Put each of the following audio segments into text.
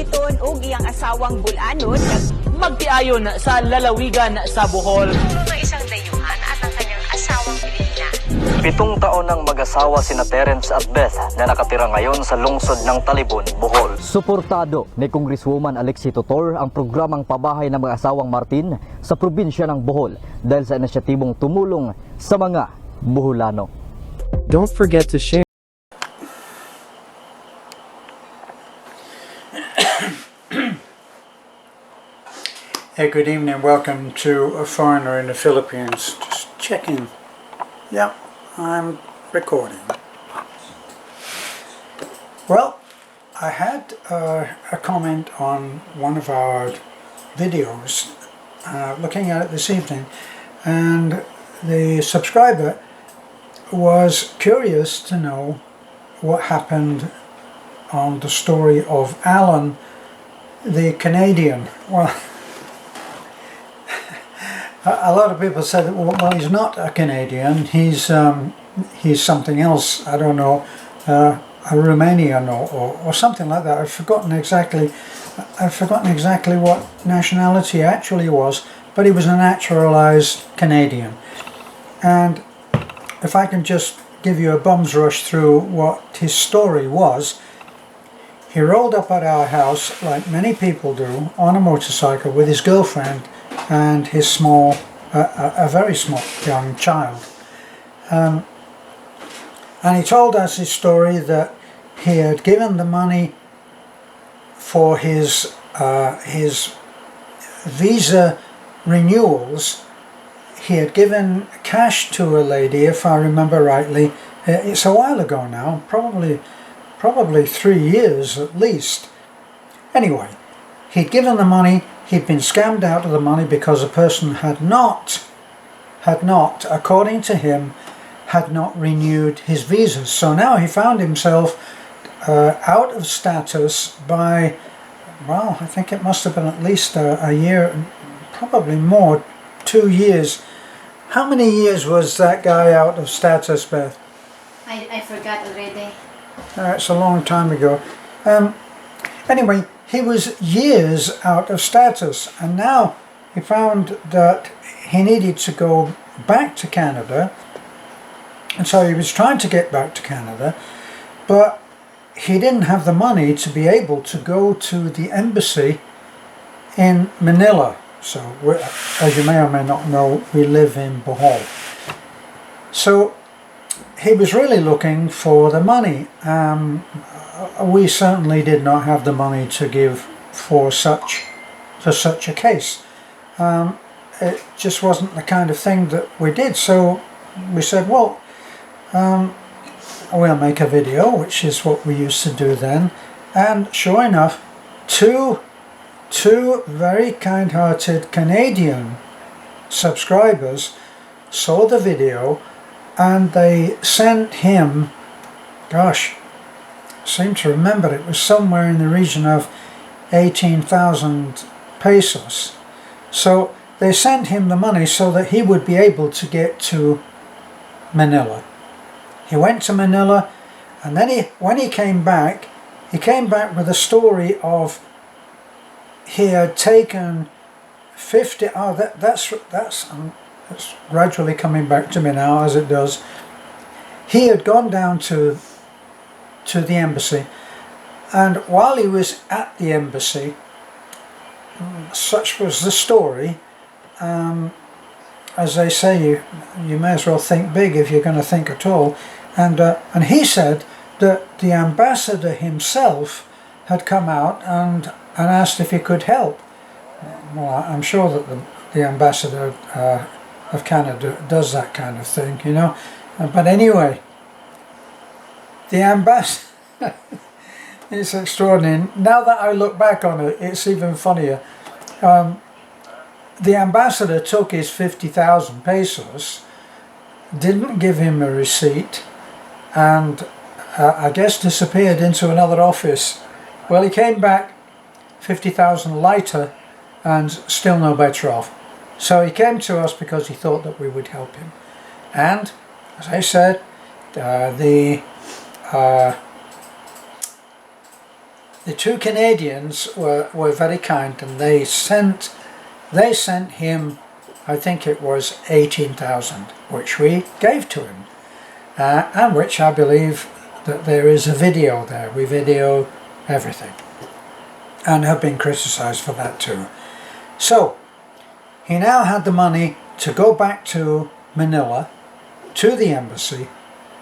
Dayton ug iyang asawang bulanon magtiayon sa lalawigan sa Bohol. Ng isang dayuhan at ang kanyang asawang Pilipina. 7 taon ng mag-asawa sina Terence at Beth na nakatira ngayon sa lungsod ng Talibon, Bohol. Suportado ni Congresswoman Alexi Totor ang programang pabahay ng mag-asawang Martin sa probinsya ng Bohol dahil sa inisyatibong tumulong sa mga Boholano. Don't forget to share. Hey, good evening. Welcome to A Foreigner in the Philippines. Just checking. Yep, I'm recording. Well, I had a comment on one of our videos, looking at it this evening, and the subscriber was curious to know what happened on the story of Alan, the Canadian. Well, a lot of people said that, well, he's not a Canadian, he's something else, I don't know, a Romanian or something like that. I've forgotten exactly what nationality he actually was, but he was a naturalized Canadian. And if I can just give you a bum's rush through what his story was, he rolled up at our house, like many people do, on a motorcycle with his girlfriend and his a very small young child. And he told us his story that he had given the money for his visa renewals. He had given cash to a lady, if I remember rightly. It's a while ago now, probably 3 years at least. Anyway, he'd given the money. He'd been scammed out of the money because a person had not, according to him, had not renewed his visas. So now he found himself out of status by, well, I think it must have been at least a year, probably more, 2 years. How many years was that guy out of status, Beth? I forgot already. It's a long time ago. Anyway, he was years out of status, and now he found that he needed to go back to Canada, and so he was trying to get back to Canada, but he didn't have the money to be able to go to the embassy in Manila. So, as you may or may not know, we live in Bohol. So he was really looking for the money. We certainly did not have the money to give for such a case. It just wasn't the kind of thing that we did. So we said, well, we'll make a video, which is what we used to do then. And sure enough, two very kind-hearted Canadian subscribers saw the video, and they sent him, gosh, I seem to remember it was somewhere in the region of 18,000 pesos. So they sent him the money so that he would be able to get to Manila. He went to Manila, and then when he came back with a story of he had taken 50. That's gradually coming back to me now, as it does. He had gone down to the embassy, and while he was at the embassy, such was the story. As they say, you may as well think big if you're going to think at all. And he said that the ambassador himself had come out and asked if he could help. Well, I'm sure that the ambassador of Canada does that kind of thing, you know. But anyway, the ambassador, it's extraordinary. Now that I look back on it, it's even funnier. The ambassador took his 50,000 pesos, didn't give him a receipt, and I guess disappeared into another office. Well, he came back 50,000 lighter and still no better off. So he came to us because he thought that we would help him. And, as I said, the the two Canadians were very kind, and they sent him, I think it was 18,000, which we gave to him, and which I believe that there is a video there. We video everything, and have been criticised for that too. So he now had the money to go back to Manila, to the embassy,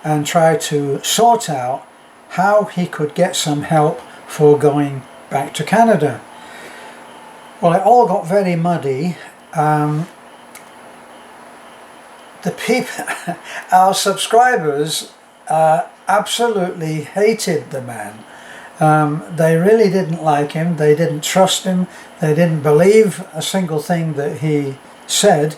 and try to sort out how he could get some help for going back to Canada. Well, it all got very muddy. The people, our subscribers, absolutely hated the man. They really didn't like him, they didn't trust him, they didn't believe a single thing that he said,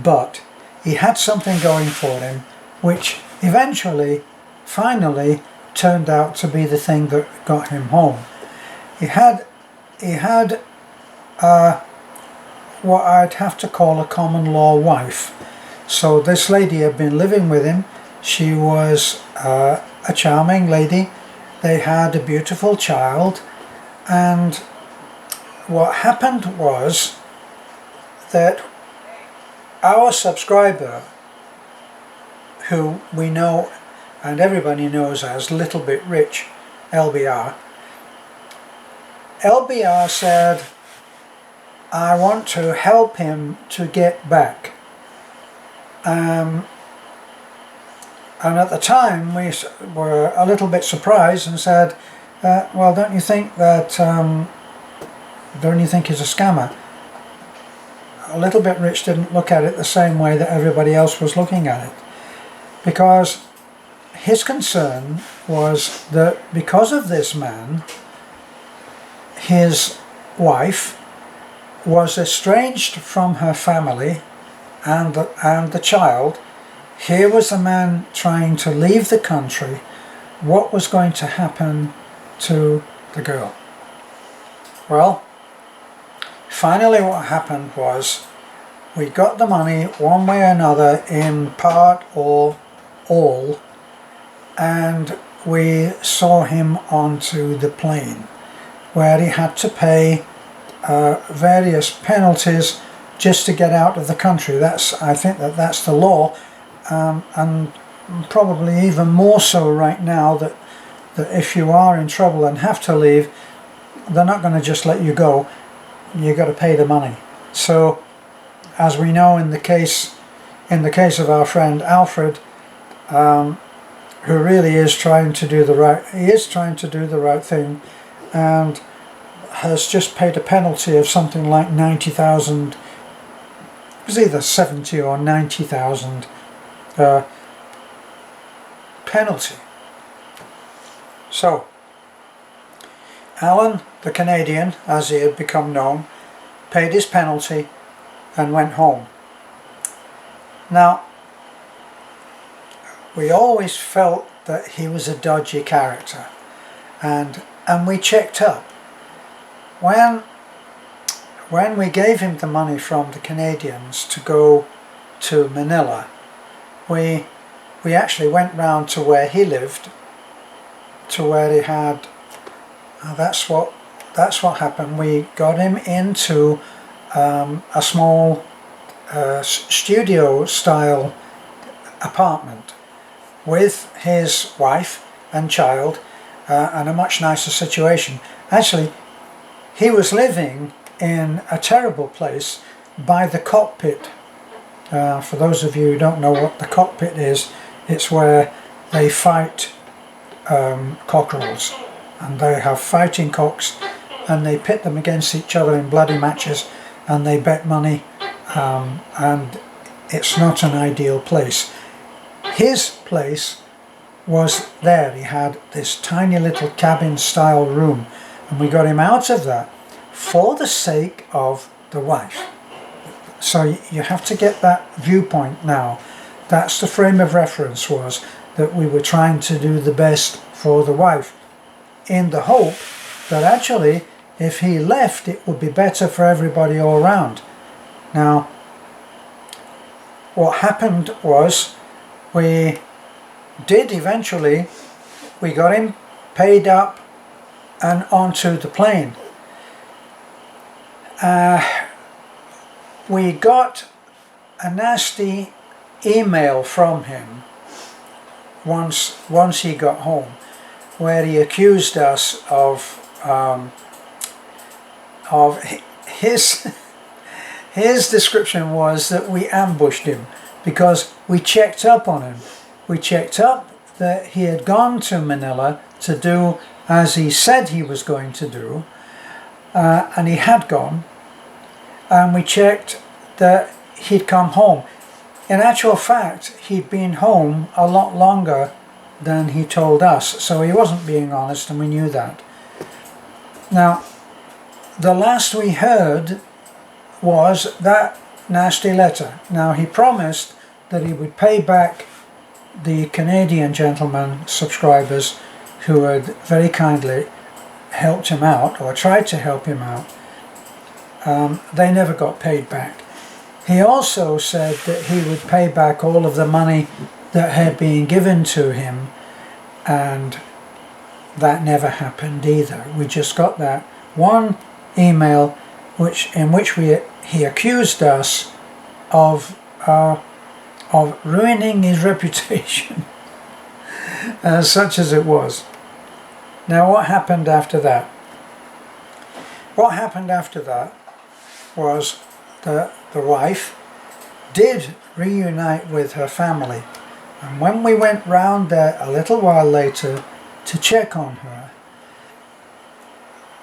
but he had something going for him, which eventually, finally, turned out to be the thing that got him home. He had what I'd have to call a common law wife. So this lady had been living with him. She was a charming lady. They had a beautiful child, and what happened was that our subscriber, who we know and everybody knows as Little Bit Rich, LBR said, I want to help him to get back. And at the time we were a little bit surprised and said, well, don't you think he's a scammer? A Little Bit Rich didn't look at it the same way that everybody else was looking at it, because his concern was that because of this man, his wife was estranged from her family and the child. Here was a man trying to leave the country. What was going to happen to the girl? Well, finally what happened was we got the money one way or another, in part or all, and we saw him onto the plane, where he had to pay various penalties just to get out of the country. I think that's the law, and probably even more so right now, that if you are in trouble and have to leave, they're not going to just let you go. You've got to pay the money. So, as we know, in the case of our friend Alfred, who really is trying to do the right thing, and has just paid a penalty of something like 90,000. It was either 70 or 90,000 penalty. So Alan, the Canadian, as he had become known, paid his penalty and went home. Now, we always felt that he was a dodgy character, and we checked up. When we gave him the money from the Canadians to go to Manila, we actually went round to where he lived, to where he had, that's what happened. We got him into a small studio style apartment with his wife and child, and a much nicer situation. Actually, he was living in a terrible place by the cockpit. For those of you who don't know what the cockpit is, it's where they fight cockerels, and they have fighting cocks, and they pit them against each other in bloody matches, and they bet money, and it's not an ideal place. His place was there. He had this tiny little cabin style room, and we got him out of that for the sake of the wife. So you have to get that viewpoint now. That's the frame of reference, was that we were trying to do the best for the wife, in the hope that actually if he left it would be better for everybody all round. Now, what happened was, we got him paid up and onto the plane. We got a nasty email from him once he got home, where he accused us of his his description was that we ambushed him because we checked up on him. We checked up that he had gone to Manila to do as he said he was going to do, and he had gone, and we checked that he'd come home. In actual fact, he'd been home a lot longer than he told us, so he wasn't being honest, and we knew that. Now, the last we heard was that nasty letter. Now, he promised that he would pay back the Canadian gentleman subscribers who had very kindly helped him out, or tried to help him out. They never got paid back. He also said that he would pay back all of the money that had been given to him, and that never happened either. We just got that one email in which he accused us of ruining his reputation, such as it was. Now, what happened after that? What happened after that was that the wife did reunite with her family, and when we went round there a little while later to check on her,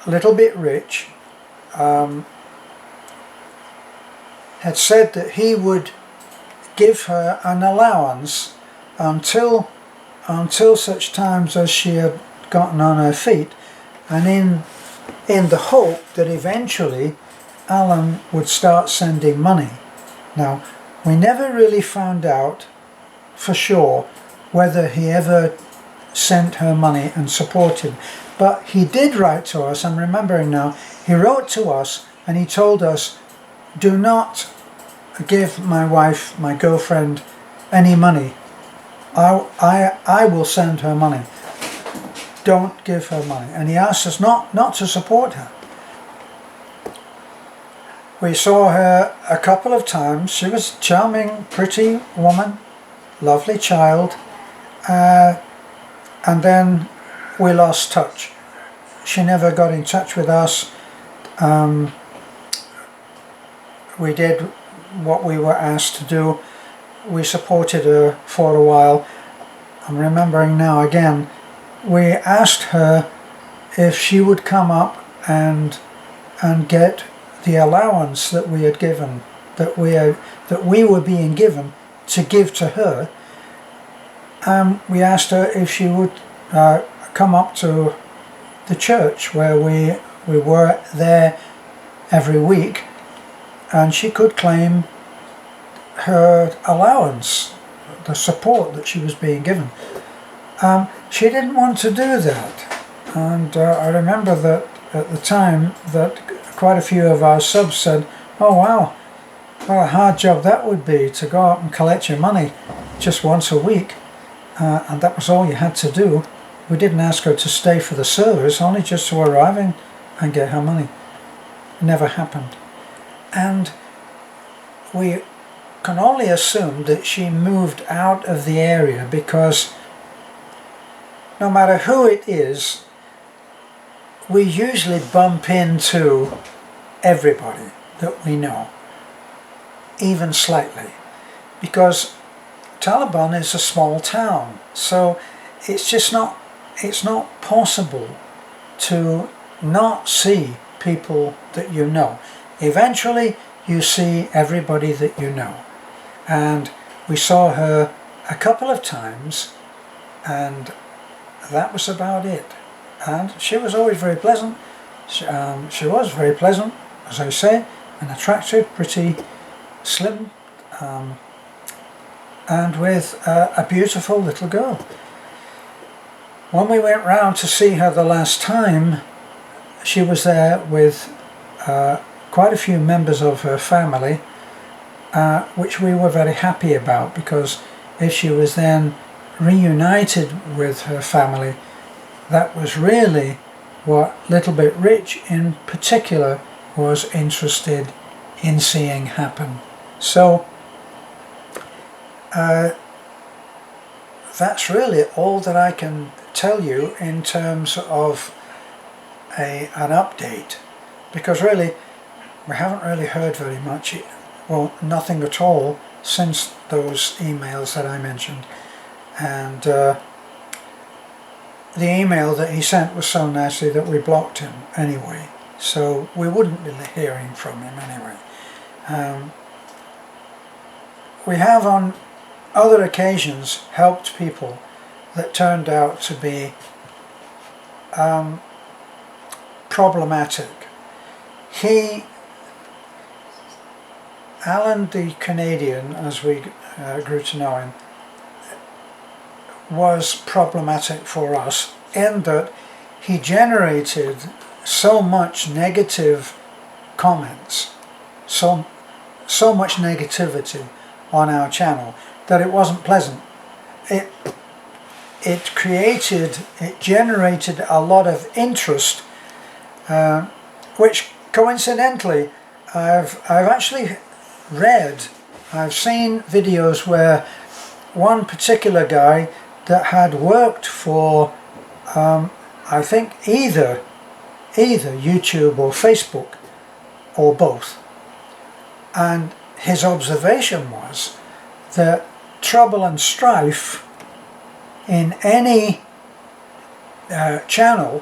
little bit rich had said that he would give her an allowance until such times as she had gotten on her feet, and in the hope that eventually Alan would start sending money. Now, we never really found out for sure whether he ever sent her money and supported, but he did write to us. I'm remembering now, he wrote to us and he told us, do not give my wife, my girlfriend, any money. I will send her money. Don't give her money. And he asked us not to support her. We saw her a couple of times. She was a charming, pretty woman, lovely child, and then we lost touch. She never got in touch with us. We did what we were asked to do. We supported her for a while. I'm remembering now again, we asked her if she would come up and get the allowance that we had given, that we were being given to give to her. We asked her if she would come up to the church where we were there every week, and she could claim her allowance, the support that she was being given. She didn't want to do that, and I remember that at the time that quite a few of our subs said, oh wow, what a hard job that would be, to go out and collect your money just once a week, and that was all you had to do. We didn't ask her to stay for the service, only just to arrive and get her money. It never happened. And we can only assume that she moved out of the area, because no matter who it is, we usually bump into everybody that we know, even slightly, because Taliban is a small town, so it's not possible to not see people that you know. Eventually you see everybody that you know, and we saw her a couple of times, and that was about it. And she was always very pleasant. She was very pleasant, as I say, and attractive, pretty, slim, and with a beautiful little girl. When we went round to see her the last time, she was there with quite a few members of her family, which we were very happy about, because if she was then reunited with her family, that was really what Little Bit Rich in particular was interested in seeing happen. So that's really all that I can tell you in terms of an update, because really we haven't really heard very much, well, nothing at all since those emails that I mentioned. And the email that he sent was so nasty that we blocked him anyway, so we wouldn't be hearing from him anyway. We have on other occasions helped people that turned out to be problematic. Alan the Canadian, as we grew to know him, was problematic for us in that he generated so much negative comments, so much negativity on our channel that it wasn't pleasant. It generated a lot of interest, which coincidentally I've actually read, I've seen videos where one particular guy that had worked for I think either YouTube or Facebook or both, and his observation was that trouble and strife in any channel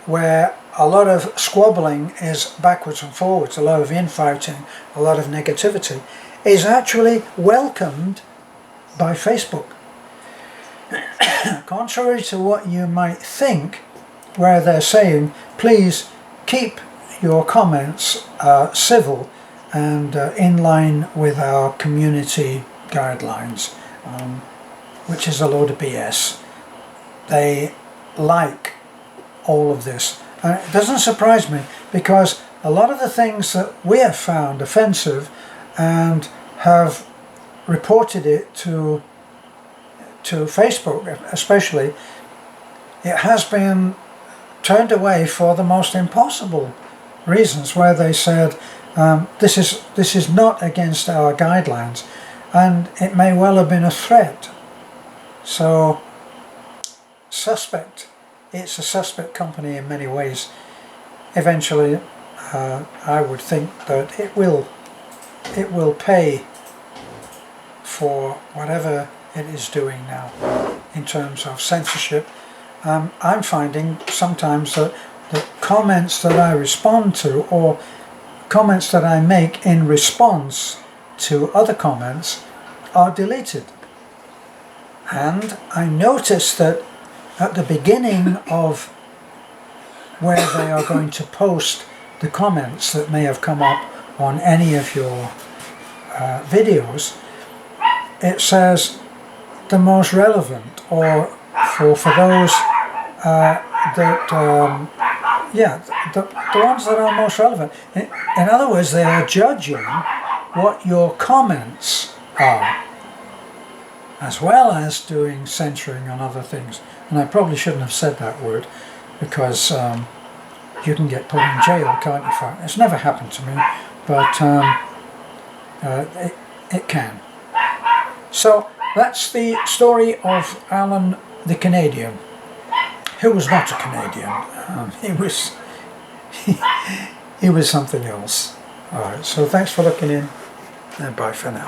where a lot of squabbling is backwards and forwards, a lot of infighting, a lot of negativity, is actually welcomed by Facebook. Contrary to what you might think, where they're saying, please keep your comments civil and in line with our community guidelines, which is a load of BS. They like all of this. And it doesn't surprise me, because a lot of the things that we have found offensive and have reported it to Facebook especially, it has been turned away for the most impossible reasons, where they said this is not against our guidelines, and it may well have been a threat. So it's a suspect company in many ways. Eventually I would think that it will pay for whatever it is doing now in terms of censorship. I'm finding sometimes that the comments that I respond to, or comments that I make in response to other comments, are deleted. And I noticed that at the beginning of where they are going to post the comments that may have come up on any of your videos, it says the most relevant, or for those the ones that are most relevant. In other words, they are judging what your comments are, as well as doing censoring on other things. And I probably shouldn't have said that word, because you can get put in jail, can't you? For it. It's never happened to me, but it can. So that's the story of Alan the Canadian, who was not a Canadian. He was something else. Alright, so thanks for looking in, and bye for now.